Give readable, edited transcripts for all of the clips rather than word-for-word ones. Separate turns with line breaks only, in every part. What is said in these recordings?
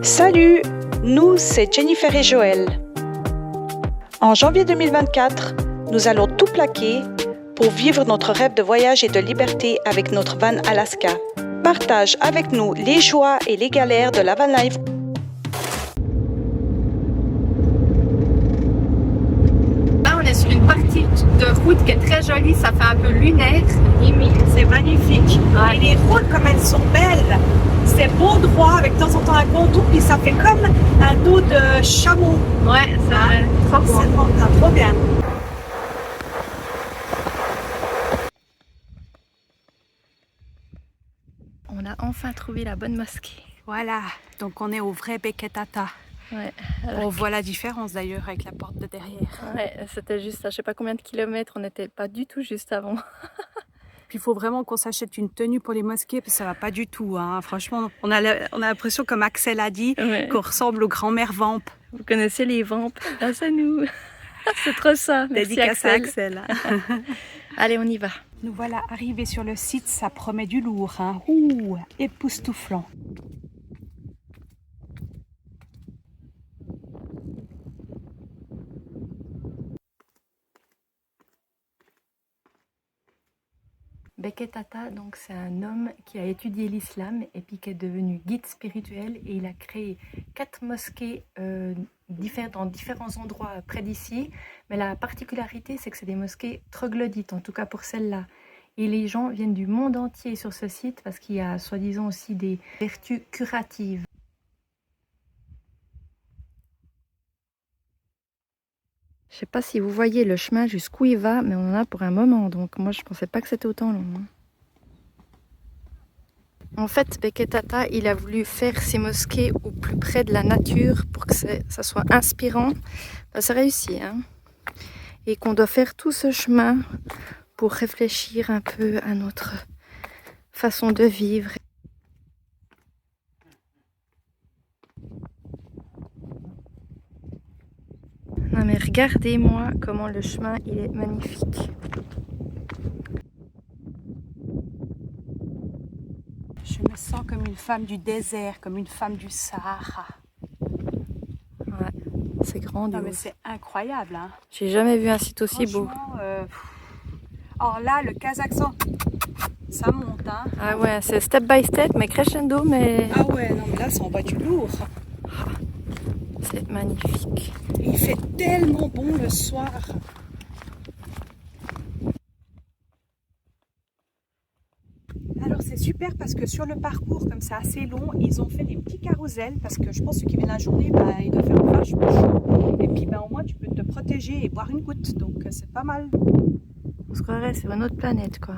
Salut, nous c'est Jennifer et Joël. En janvier 2024, nous allons tout plaquer pour vivre notre rêve de voyage et de liberté avec notre van Alaska. Partage avec nous les joies et les galères de la van life.
Là, on est sur une partie de route qui est très jolie, ça fait un peu lunaire.
C'est magnifique.
Ouais.
Et les routes, comme elles sont belles, c'est beau droit avec de temps en temps un contour, puis ça fait comme un dos de chameau.
Ouais, c'est trop beau.
C'est trop bien.
On a enfin trouvé la bonne mosquée.
Voilà, donc on est au vrai Beketata.
Ouais,
On voit la différence d'ailleurs avec la porte de derrière.
ouais, c'était juste à je sais pas combien de kilomètres, on n'était pas du tout juste avant.
Puis il faut vraiment qu'on s'achète une tenue pour les mosquées, parce que ça va pas du tout. Hein. Franchement, on a l'impression, comme Axel a dit,
Ouais.
qu'on ressemble aux grand-mères Vamp.
Vous connaissez les vampes? Ah, c'est nous. C'est trop ça. Merci
Dédicace à
Axel.
Axel.
Allez, on y va.
Nous voilà arrivés sur le site, ça promet du lourd. Hein. Ouh, époustouflant.
Beketata, donc c'est un homme qui a étudié l'islam et puis qui est devenu guide spirituel et il a créé 4 mosquées dans différents endroits près d'ici. Mais la particularité, c'est que c'est des mosquées troglodytes, en tout cas pour celle-là. Et les gens viennent du monde entier sur ce site parce qu'il y a soi-disant aussi des vertus curatives. Je sais pas si vous voyez le chemin jusqu'où il va, mais on en a pour un moment, donc moi je pensais pas que c'était autant long. Hein. En fait, Beketata, il a voulu faire ses mosquées au plus près de la nature pour que ça soit inspirant. Ben, c'est réussi, hein. Et qu'on doit faire tout ce chemin pour réfléchir un peu à notre façon de vivre. Non mais regardez-moi comment le chemin il est magnifique.
Je me sens comme une femme du désert, comme une femme du Sahara.
Ouais, c'est grandiose.
Non mais c'est incroyable. Hein.
J'ai jamais vu un site aussi beau.
Alors là, le Kazakhstan, ça monte. Hein.
Ah ouais, c'est step by step, mais crescendo, mais...
Ah ouais, non mais là, ça envoie du lourd.
C'est magnifique.
Il fait tellement bon le soir. Alors c'est super parce que sur le parcours, comme c'est assez long, ils ont fait des petits carousels parce que je pense que ceux qui viennent la journée, il doit faire vachement chaud. Et puis au moins tu peux te protéger et boire une goutte, donc c'est pas mal.
On se croirait sur une autre planète, quoi.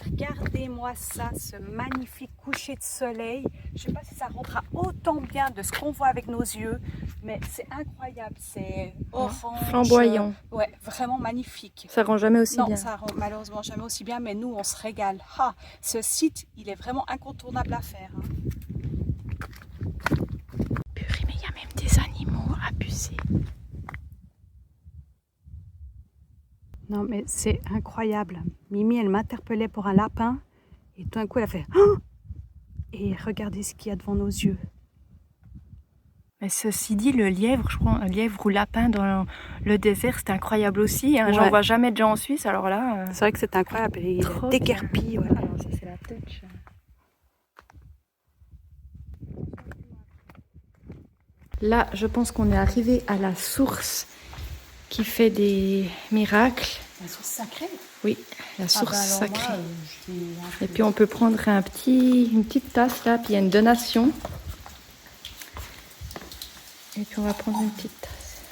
Regardez-moi ça, ce magnifique coucher de soleil. Je ne sais pas si ça rendra autant bien de ce qu'on voit avec nos yeux, mais c'est incroyable, c'est orange.
Flamboyant.
Ouais, vraiment magnifique.
Ça rend jamais aussi
Non,
bien.
ça rend malheureusement jamais aussi bien, mais nous, on se régale. Ah, ce site, il est vraiment incontournable à faire. Hein.
Purée, mais il y a même des animaux abusés.
Non, mais c'est incroyable. Mimi, elle m'interpellait pour un lapin, et tout d'un coup, elle a fait oh! Et regardez ce qu'il y a devant nos yeux.
Mais ceci dit, le lièvre, je crois, un lièvre ou lapin dans le désert, c'est incroyable aussi. Hein.
Ouais.
J'en vois jamais de gens en Suisse, alors là...
C'est vrai que c'est incroyable. Il est déguerpi. Voilà.
Alors ça, c'est la touch. Là, je pense qu'on est arrivé à la source qui fait des miracles.
La source sacrée.
Oui, la source sacrée.
Moi,
Et puis on peut prendre une petite tasse là, puis il y a une donation. Et puis on va prendre une petite tasse.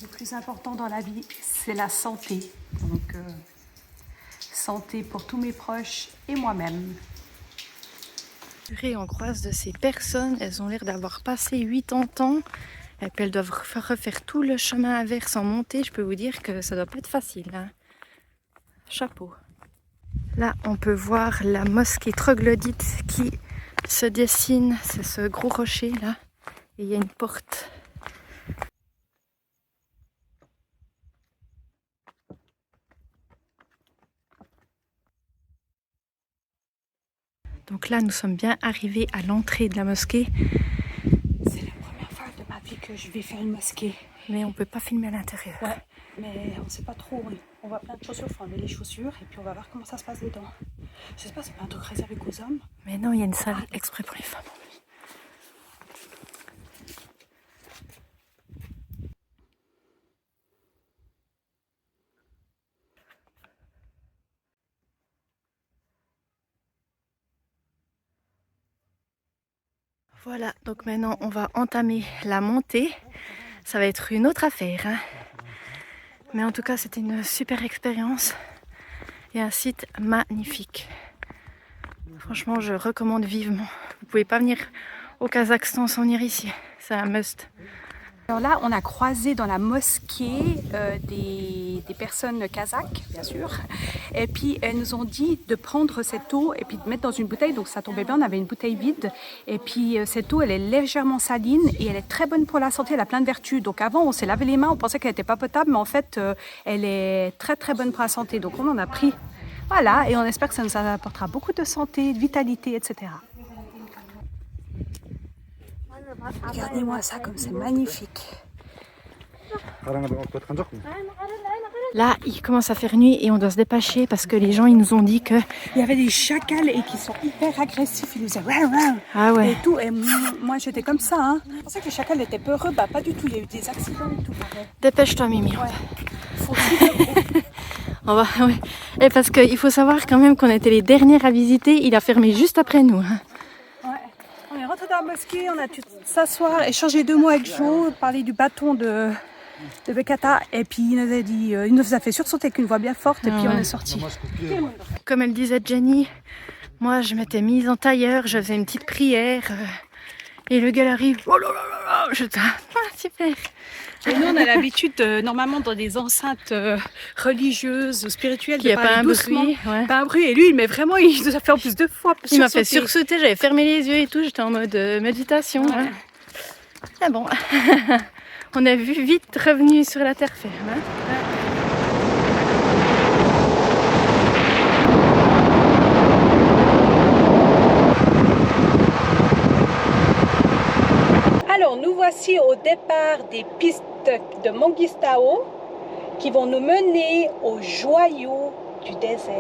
le plus important dans la vie, c'est la santé. Donc, santé pour tous mes proches et moi-même.
Purée, on croise de ces personnes, elles ont l'air d'avoir passé 80 ans. Et puis elles doivent refaire tout le chemin inverse en montée. Je peux vous dire que ça doit pas être facile. Hein. Chapeau. Là, on peut voir la mosquée troglodyte qui se dessine. C'est ce gros rocher là. Et il y a une porte. Donc là, nous sommes bien arrivés à l'entrée de la mosquée.
C'est la première fois de ma vie que je vais faire une mosquée.
Mais on ne peut pas filmer à l'intérieur.
Ouais, mais on ne sait pas trop. On voit plein de chaussures, il faut enlever les chaussures et puis on va voir comment ça se passe dedans. J'espère que c'est pas un truc réservé qu'aux hommes.
Mais non, il y a une salle exprès pour les femmes. Voilà, donc maintenant on va entamer la montée. Ça va être une autre affaire, hein. Mais en tout cas, c'était une super expérience et un site magnifique. Franchement, je recommande vivement. Vous pouvez pas venir au Kazakhstan sans venir ici. C'est un must.
Alors là, on a croisé dans la mosquée des personnes kazakhs, bien sûr. Et puis, elles nous ont dit de prendre cette eau et puis de mettre dans une bouteille. Donc, ça tombait bien, on avait une bouteille vide. Et puis, cette eau, elle est légèrement saline et elle est très bonne pour la santé. Elle a plein de vertus. Donc, avant, on s'est lavé les mains, on pensait qu'elle n'était pas potable. Mais en fait, elle est très, très bonne pour la santé. Donc, on en a pris. Voilà, et on espère que ça nous apportera beaucoup de santé, de vitalité, etc. Regardez-moi ça comme c'est magnifique.
Là, il commence à faire nuit et on doit se dépêcher parce que les gens, ils nous ont dit que...
Il y avait des chacals et qui sont hyper agressifs. Ils nous disaient ouais.
Ah ouais.
Et tout. Et moi, j'étais comme ça. Hein. Je pensais que les chacals étaient peureux. Bah, pas du tout. Il y a eu des accidents et tout.
Dépêche-toi, Mimi.
Ouais. Faut suivre.
On va, ouais. Et parce qu'il faut savoir quand même qu'on était les dernières à visiter. Il a fermé juste après nous. Hein.
On est rentré dans la mosquée, on a pu s'asseoir, échanger 2 mots avec Joe, parler du bâton de Bekketa, et puis il nous a fait sursauter avec une voix bien forte, et puis on est sorti.
Comme elle disait Jenny, moi je m'étais mise en tailleur, je faisais une petite prière, et le gars arrive, oh là là là, je dis, super.
Et nous on a l'habitude, normalement dans des enceintes religieuses, spirituelles,
qu'il n'y a pas un
doucement,
bruit. Ouais.
Pas un bruit, et lui il nous a fait en plus 2 fois
il m'a fait sursauter, j'avais fermé les yeux et tout, j'étais en mode méditation.
Ouais.
Hein. Ah bon, on a vu vite revenu sur la terre ferme. Hein.
Alors nous voici au départ des pistes de Mangistau qui vont nous mener au joyau du désert.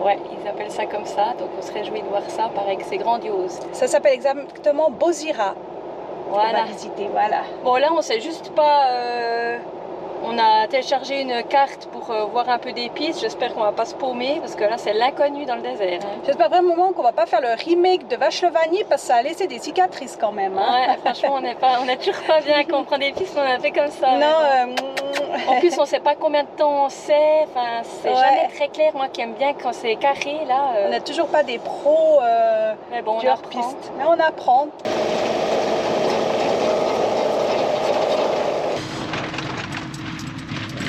Ouais, ils appellent ça comme ça, donc on se réjouit de voir ça, pareil que c'est grandiose.
Ça s'appelle exactement Bozira.
Voilà.
On va visiter, voilà.
Bon là on sait juste pas, on a téléchargé une carte pour voir un peu des pistes, j'espère qu'on va pas se paumer parce que là c'est l'inconnu dans le désert. Hein.
J'espère vraiment qu'on va pas faire le remake de Vachlevanny parce que ça a laissé des cicatrices quand même. Hein.
Ouais, franchement on est toujours pas bien qu'on prend des pistes, on a fait comme ça.
Non,
en plus on sait pas combien de temps c'est, enfin c'est jamais très clair, moi qui aime bien quand c'est carré là.
On n'a toujours pas des pros
mais bon,
du hors-piste, mais on apprend.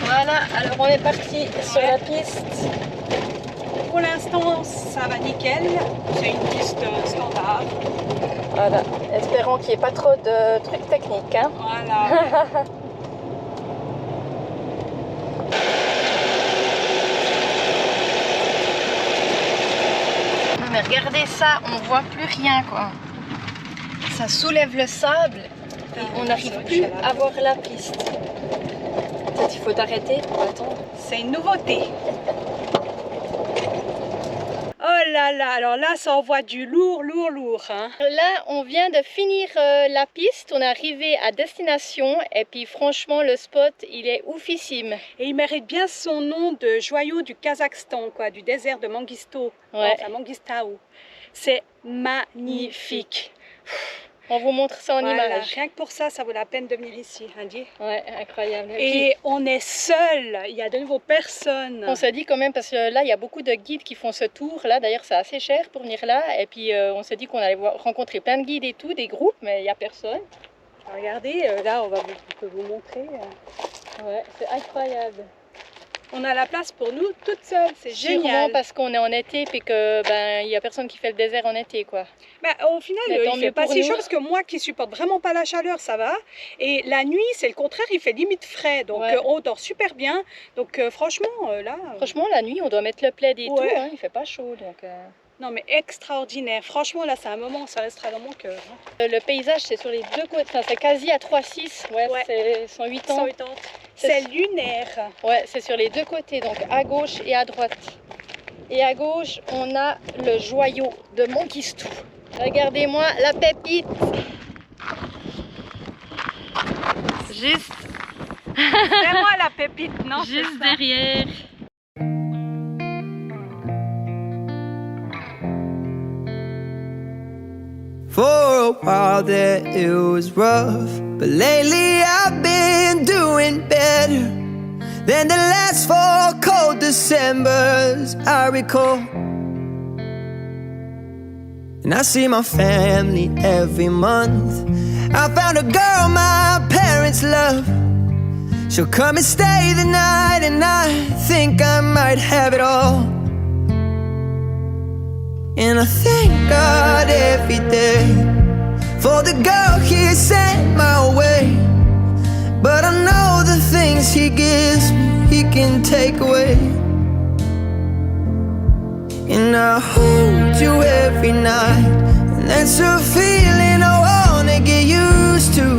Voilà, alors on est parti sur la piste.
Pour l'instant, ça va nickel. C'est une piste standard.
Voilà, espérons qu'il n'y ait pas trop de trucs techniques. Hein.
Voilà.
Non mais regardez ça, on voit plus rien quoi. Ça soulève le sable et on n'arrive plus à voir la piste. Peut-être il faut t'arrêter pour attendre.
C'est une nouveauté. Oh là là, alors là ça envoie du lourd. Hein.
Là on vient de finir la piste, on est arrivé à destination et puis franchement le spot il est oufissime.
Et il mérite bien son nom de joyau du Kazakhstan, quoi, du désert de Mangistau.
Ouais.
Enfin Mangistau. C'est magnifique.
On vous montre ça en image.
Rien que pour ça, ça vaut la peine de venir ici, Andy.
Ouais, incroyable.
Et on est seul, il y a de nouveau personne.
On s'est dit quand même, parce que là, il y a beaucoup de guides qui font ce tour. Là, d'ailleurs, c'est assez cher pour venir là. Et puis, on s'est dit qu'on allait rencontrer plein de guides et tout, des groupes, mais il n'y a personne.
Regardez, là, on peut vous montrer.
Ouais, c'est incroyable.
On a la place pour nous toutes seules, c'est génial.
Sûrement parce qu'on est en été et que il y a personne qui fait le désert en été quoi.
Au final, il fait pas si chaud parce que moi qui supporte vraiment pas la chaleur, ça va. Et la nuit, c'est le contraire, il fait limite frais, donc on dort super bien. Donc franchement, là.
Franchement, la nuit, on doit mettre le plaid et tout, hein, il fait pas chaud donc.
Non mais extraordinaire. Franchement là c'est un moment, ça restera dans mon cœur. Hein.
Le paysage c'est sur les deux côtés, enfin, c'est quasi à 3,6, ouais,
Ouais.
c'est 180.
180. C'est lunaire.
Ouais, c'est sur les deux côtés, donc à gauche et à droite. Et à gauche, on a le joyau de Monkistou. Regardez-moi la pépite. Juste,
C'est moi la pépite, non?
juste derrière.
For a while there it was rough, but lately I've been doing better than the last 4 cold Decembers I recall. And I see my family every month. I found a girl my parents love. She'll come and stay the night, and I think I might have it all. And I thank God every day for the girl He sent my way. But I know the things He gives me, He can take away. And I hold you every night, and that's a feeling I wanna get used to.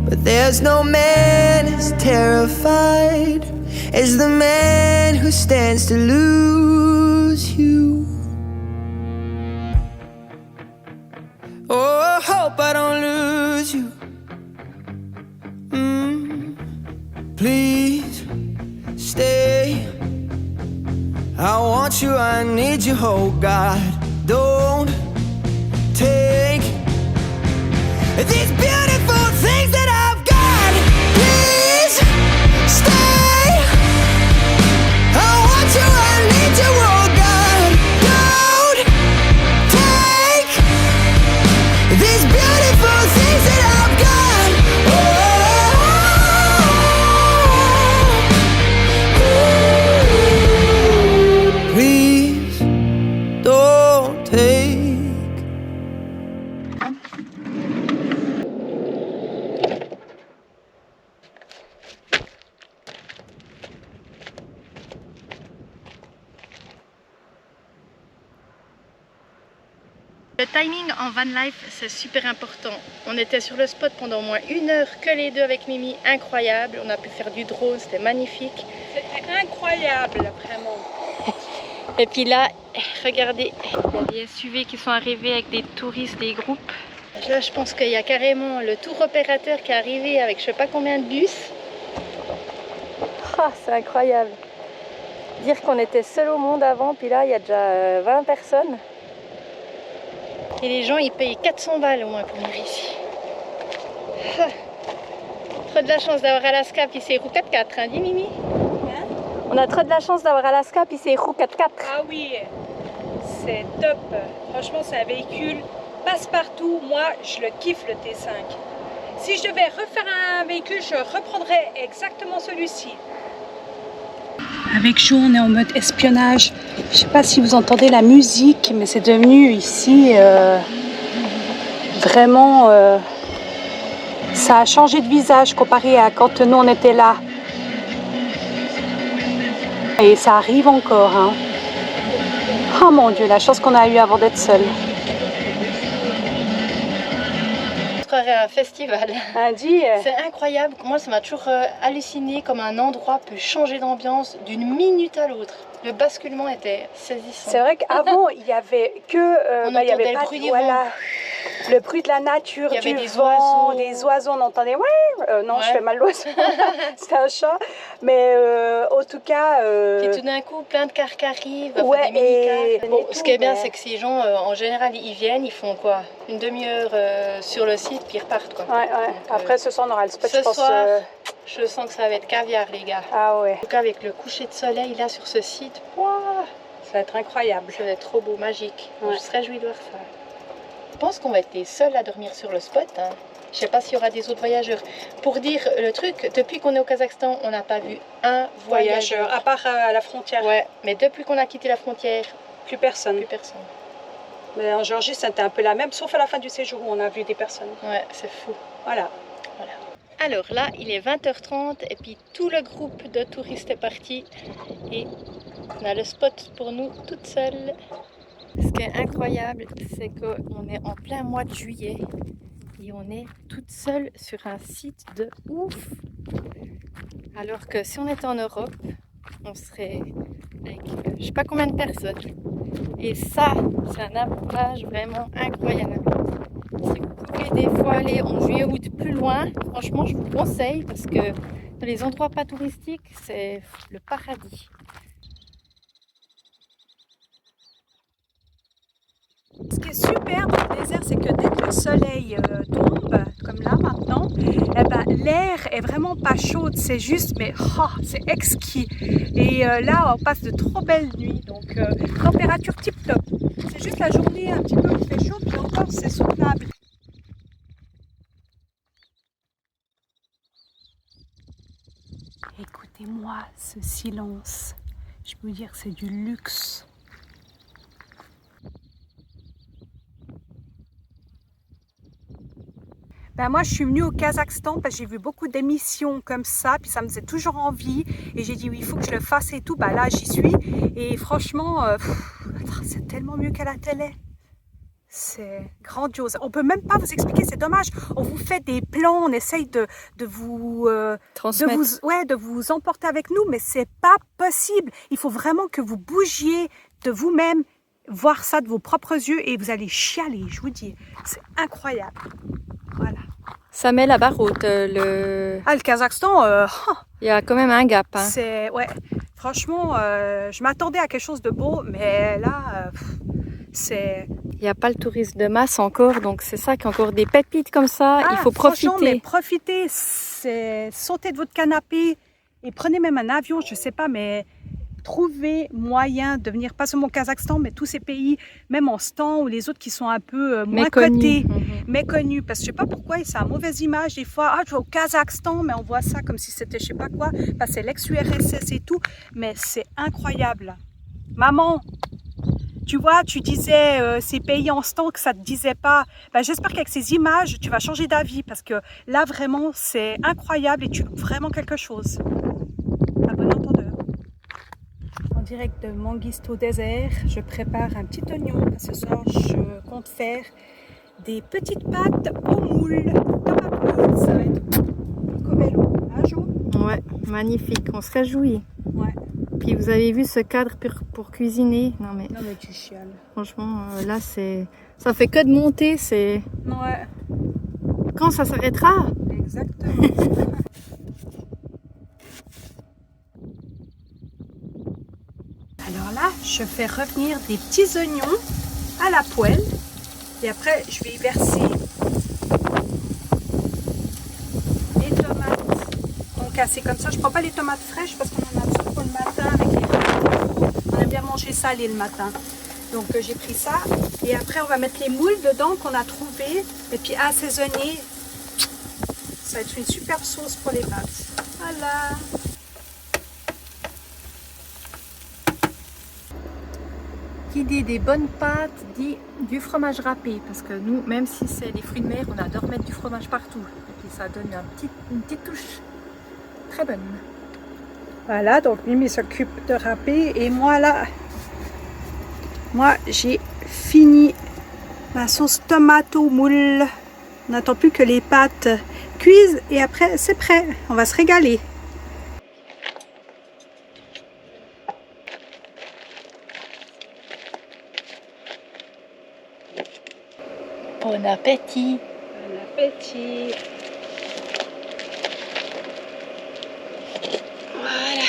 But there's no man as terrified as the man who stands to lose you. Oh, I hope I don't lose you. Please stay. I want you, I need you, oh God. Don't take these beautiful things that I've got. Please stay. I want you, I need you, oh God. Don't take these beautiful things that I've got. Oh, please don't take.
Le timing en van life, c'est super important. On était sur le spot pendant au moins 1 heure que les deux avec Mimi, incroyable. On a pu faire du drone, c'était magnifique.
C'était incroyable, vraiment.
Et puis là, regardez, il y a des SUV qui sont arrivés avec des touristes, des groupes. Là, je pense qu'il y a carrément le tour opérateur qui est arrivé avec je sais pas combien de bus. Ah, c'est incroyable. Dire qu'on était seul au monde avant, puis là, il y a déjà 20 personnes. Et les gens, ils payent 400 balles au moins pour venir ici. Ah. Trop de la chance d'avoir Alaska, puis c'est roue 4x4, hein, dis Mimi?
Hein?
On a trop de la chance d'avoir Alaska, puis c'est roue 4x4.
Ah oui, c'est top. Franchement, c'est un véhicule passe-partout. Moi, je le kiffe, le T5. Si je devais refaire un véhicule, je reprendrais exactement celui-ci. Avec Jo, on est en mode espionnage. Je sais pas si vous entendez la musique, mais c'est devenu ici vraiment... ça a changé de visage comparé à quand nous on était là. Et ça arrive encore. Hein. Oh mon Dieu, la chance qu'on a eue avant d'être seul.
Un festival.
Lundi,
C'est incroyable. Moi, ça m'a toujours halluciné comme un endroit peut changer d'ambiance d'une minute à l'autre. Le basculement était saisissant.
c'est vrai qu'avant, il n'y avait que...
On
il y avait
entendait
pas
le bruit
de-
du
voilà, le bruit de la nature,
Il y avait
du
des
vent,
oiseaux.
des oiseaux, on entendait... Ouais, non,
Ouais.
je fais mal l'oiseau, c'est un chat. Mais en tout cas...
Puis tout d'un coup, plein de cars qui arrivent, enfin,
Ouais,
des mini-cars.
et
Bon,
tout,
ce qui est bien,
mais-
c'est que ces gens, en général, ils viennent, ils font quoi? Une demi-heure sur le site, puis ils repartent, quoi.
Ouais, ouais.
Donc,
Après, ce soir, on aura le spot,
ce
je pense...
soir, je sens que ça va être caviar, les gars.
Ah ouais,
En tout cas, avec le coucher de soleil, là, sur ce site, ouah,
ça va être incroyable.
ça va être trop beau, magique.
Ouais.
Je serais réjouie de voir ça. Je pense qu'on va être les seuls à dormir sur le spot, hein. Je sais pas s'il y aura des autres voyageurs. Pour dire le truc, depuis qu'on est au Kazakhstan, on n'a pas vu un voyageur.
À part à la frontière,
Ouais, mais depuis qu'on a quitté la frontière,
plus personne.
plus personne.
Mais en Géorgie, c'était un peu la même, sauf à la fin du séjour où on a vu des personnes.
Ouais, c'est fou.
Voilà.
Alors là, il est 20h30 et puis tout le groupe de touristes est parti et On a le spot pour nous toutes seules. Ce qui est incroyable, c'est qu'on est en plein mois de juillet et on est toute seule sur un site de ouf. Alors que si on était en Europe, on serait avec je sais pas combien de personnes. Et ça, c'est un avantage vraiment incroyable. Si vous pouvez des fois aller en juillet-août plus loin, franchement je vous conseille parce que dans les endroits pas touristiques, c'est le paradis.
Ce qui est super dans le désert, c'est que dès que le soleil tombe, comme là maintenant, eh ben, l'air est vraiment pas chaude, c'est juste, mais c'est exquis. Et là, on passe de trop belles nuits, donc température tip top. C'est juste la journée un petit peu qui fait chaud, puis encore c'est soutenable. Écoutez-moi ce silence, je peux vous dire que c'est du luxe. Ben moi, je suis venue au Kazakhstan parce que j'ai vu beaucoup d'émissions comme ça, puis ça me faisait toujours envie. Et j'ai dit, oui, il faut que je le fasse et tout. Ben là, j'y suis. Et franchement, c'est tellement mieux qu'à la télé. C'est grandiose. On peut même pas vous expliquer, c'est dommage. On vous fait des plans, on essaye de vous de vous emporter avec nous, mais c'est pas possible. Il faut vraiment que vous bougiez de vous-même, voir ça de vos propres yeux et vous allez chialer, je vous dis. C'est incroyable. Voilà.
Ça met la barre haute. Le
Kazakhstan,
il y a quand même un gap. Hein.
C'est franchement, je m'attendais à quelque chose de beau, mais là, c'est.
Il n'y a pas le tourisme de masse encore, donc c'est ça qui est encore des pépites comme ça. Il faut profiter.
Mais profitez, c'est sautez de votre canapé et prenez même un avion, je sais pas, mais trouvez moyen de venir, pas seulement au Kazakhstan, mais tous ces pays, même en Stan ou les autres qui sont un peu moins cotés, méconnus. Parce que je sais pas pourquoi, c'est une mauvaise image des fois. Ah, je vais au Kazakhstan, mais on voit ça comme si c'était je sais pas quoi, parce que c'est l'ex-URSS et tout, mais c'est incroyable. Maman, tu vois, tu disais ces pays en Stan que ça te disait pas. Ben, j'espère qu'avec ces images, tu vas changer d'avis, parce que là, vraiment, c'est incroyable et tu loupes vraiment quelque chose. À bon entendeur. En direct de Manguistaou désert, je prépare un petit oignon. Ce soir, je compte faire des petites pâtes au moule. Tomate moule, ça va être Cobello. Hein, Jo ?
Ouais, magnifique. On se réjouit.
Ouais.
Puis vous avez vu ce cadre pour cuisiner. Non mais
tu chiales.
franchement, là ça fait que de monter. C'est.
Ouais.
Quand ça s'arrêtera ?
Exactement. Alors là, je fais revenir des petits oignons à la poêle et après je vais y verser les tomates. Donc c'est comme ça, je prends pas les tomates fraîches parce qu'on en a toujours pour le matin avec les repas. On aime bien manger salé le matin. Donc j'ai pris ça et après on va mettre les moules dedans qu'on a trouvés et puis assaisonner. Ça va être une superbe sauce pour les pâtes. Voilà.
Qui dit des bonnes pâtes dit du fromage râpé, parce que nous, même si c'est des fruits de mer, on adore mettre du fromage partout. Et puis ça donne une petite touche très bonne.
Voilà, donc Mimi s'occupe de râper et moi là, j'ai fini ma sauce tomate au moule. On n'attend plus que les pâtes cuisent et après c'est prêt, on va se régaler.
Bon appétit!
Bon appétit! Voilà!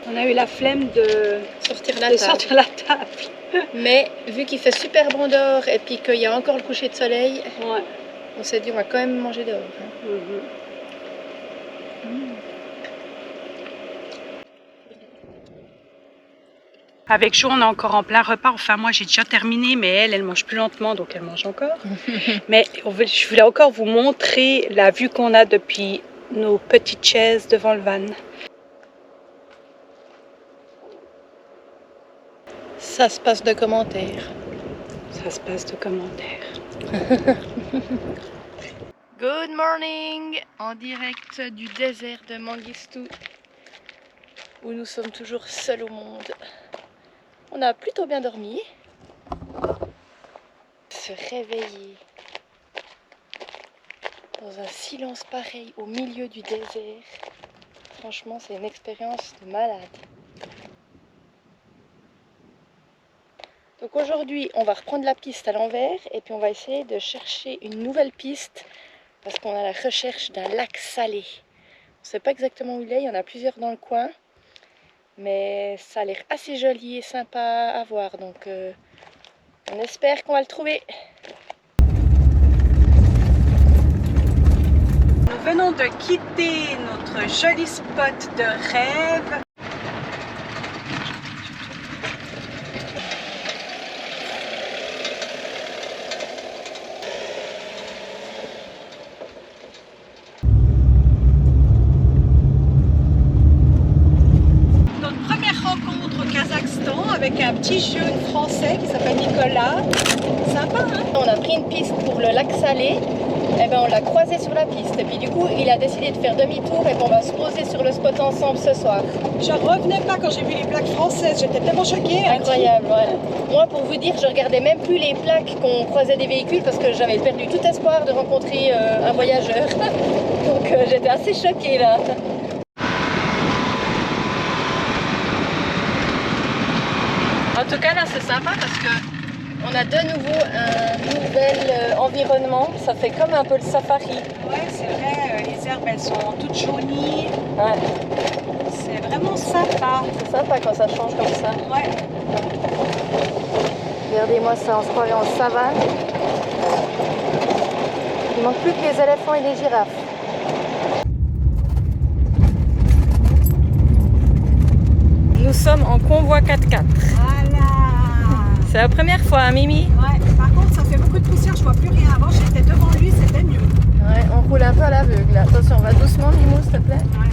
On a eu la flemme de sortir la table.
Mais vu qu'il fait super bon dehors et puis qu'il y a encore le coucher de soleil,
Ouais.
on s'est dit on va quand même manger dehors. Hein.
Avec Jo, on est encore en plein repas. Enfin, moi, j'ai déjà terminé, mais elle mange plus lentement, donc elle mange encore. Mais je voulais encore vous montrer la vue qu'on a depuis nos petites chaises devant le van.
Ça se passe de commentaires.
Ça se passe de commentaires.
Good morning! En direct du désert de Manguistaou. où nous sommes toujours seuls au monde. On a plutôt bien dormi. Se réveiller dans un silence pareil au milieu du désert, franchement c'est une expérience de malade. Donc aujourd'hui on va reprendre la piste à l'envers et puis on va essayer de chercher une nouvelle piste parce qu'on a la recherche d'un lac salé. On ne sait pas exactement où il est, il y en a plusieurs dans le coin, mais ça a l'air assez joli et sympa à voir, donc on espère qu'on va le trouver.
Nous venons de quitter notre joli spot de rêve. Notre première rencontre au Kazakhstan avec un petit jeune français qui s'appelle Nicolas. Sympa, hein?
On a pris une piste pour le lac Salé, et ben on l'a croisé sur la piste et puis du coup il a décidé de faire demi-tour et qu'on va se poser sur le spot ensemble ce soir.
Je revenais pas quand j'ai vu les plaques françaises, j'étais tellement choquée.
Incroyable, ouais. Moi pour vous dire, je regardais même plus les plaques qu'on croisait des véhicules parce que j'avais perdu tout espoir de rencontrer un voyageur. Donc j'étais assez choquée là. En tout cas là c'est sympa parce que on a de nouveau un nouvel environnement, ça fait comme un peu le safari.
Ouais, c'est vrai, les herbes elles sont toutes jaunies.
Ouais.
C'est vraiment sympa.
C'est sympa quand ça change comme ça.
Ouais.
Regardez-moi ça, on se croirait en savane. Il manque plus que les éléphants et les girafes. Nous sommes en convoi 4x4.
Voilà.
C'est la première fois, hein, Mimi?
Ouais, par contre ça fait beaucoup de poussière, je vois plus rien. Avant j'étais devant lui, c'était mieux.
Ouais, on roule un peu à l'aveugle. Attention, on va doucement, Mimou, s'il te plaît.
Ouais.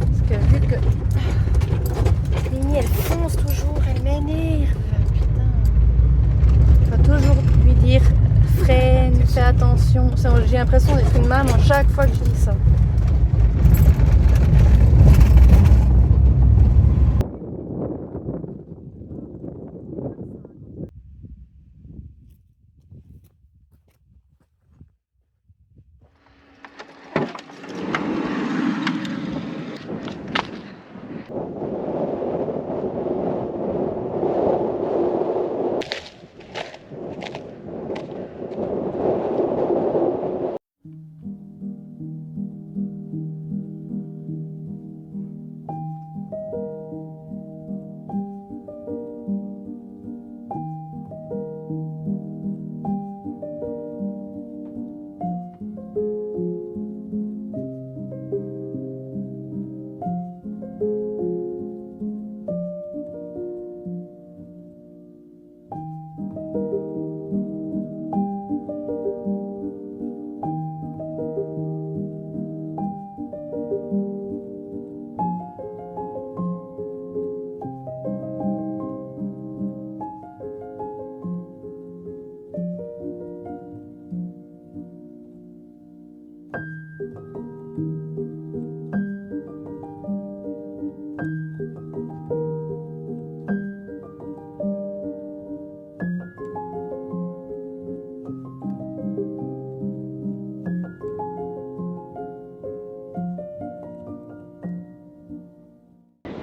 Parce que vu que Mimi, elle fonce toujours, elle m'énerve. Putain. Il faut toujours lui dire freine, fais attention. J'ai l'impression d'être une maman chaque fois que je dis ça.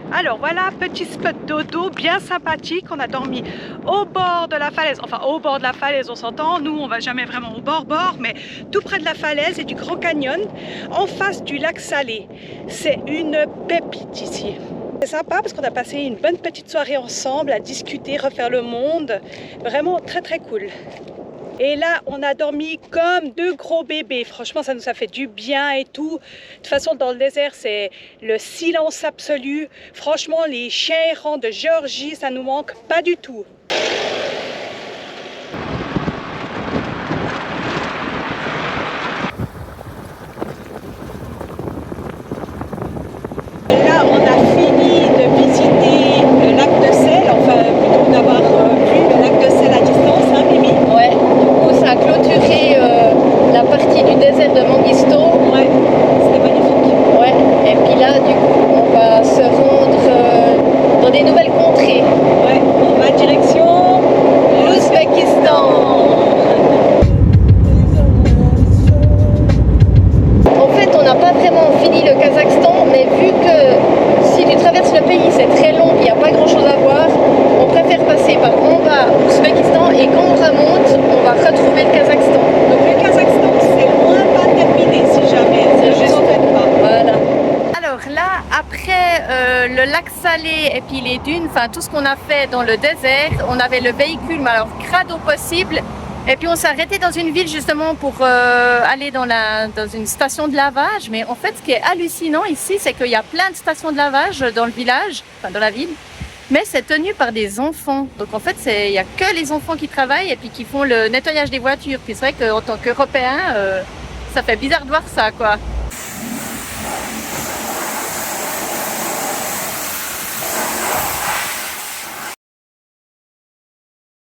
Alors voilà, petit spot dodo bien sympathique. On a dormi au bord de la falaise. Enfin, au bord de la falaise, on s'entend. Nous, on va jamais vraiment au bord, mais tout près de la falaise et du Grand Canyon, en face du lac Salé. C'est une pépite ici. C'est sympa parce qu'on a passé une bonne petite soirée ensemble à discuter, refaire le monde. Vraiment très très cool. Et là, on a dormi comme deux gros bébés. Franchement, ça nous a fait du bien et tout. De toute façon, dans le désert, c'est le silence absolu. Franchement, les chiens errants de Géorgie, ça nous manque pas du tout. Là, on a fini de visiter le lac de Sel. Enfin, plutôt d'avoir vu le lac de Sel à distance, hein, Mimi?
Ouais, du coup, ça a clôturé la partie du désert de Mengistu.
Ouais, c'était magnifique.
Ouais, et puis là, du coup, on va se rendre le lac Salé et puis les dunes, enfin tout ce qu'on a fait dans le désert, on avait le véhicule, mais alors crade au possible. Et puis on s'est arrêté dans une ville justement pour aller dans une station de lavage. Mais en fait, ce qui est hallucinant ici, c'est qu'il y a plein de stations de lavage dans le village, enfin dans la ville. Mais c'est tenu par des enfants. Donc en fait, il n'y a que les enfants qui travaillent et puis qui font le nettoyage des voitures. Puis c'est vrai qu'en tant qu'Européens, ça fait bizarre de voir ça, quoi.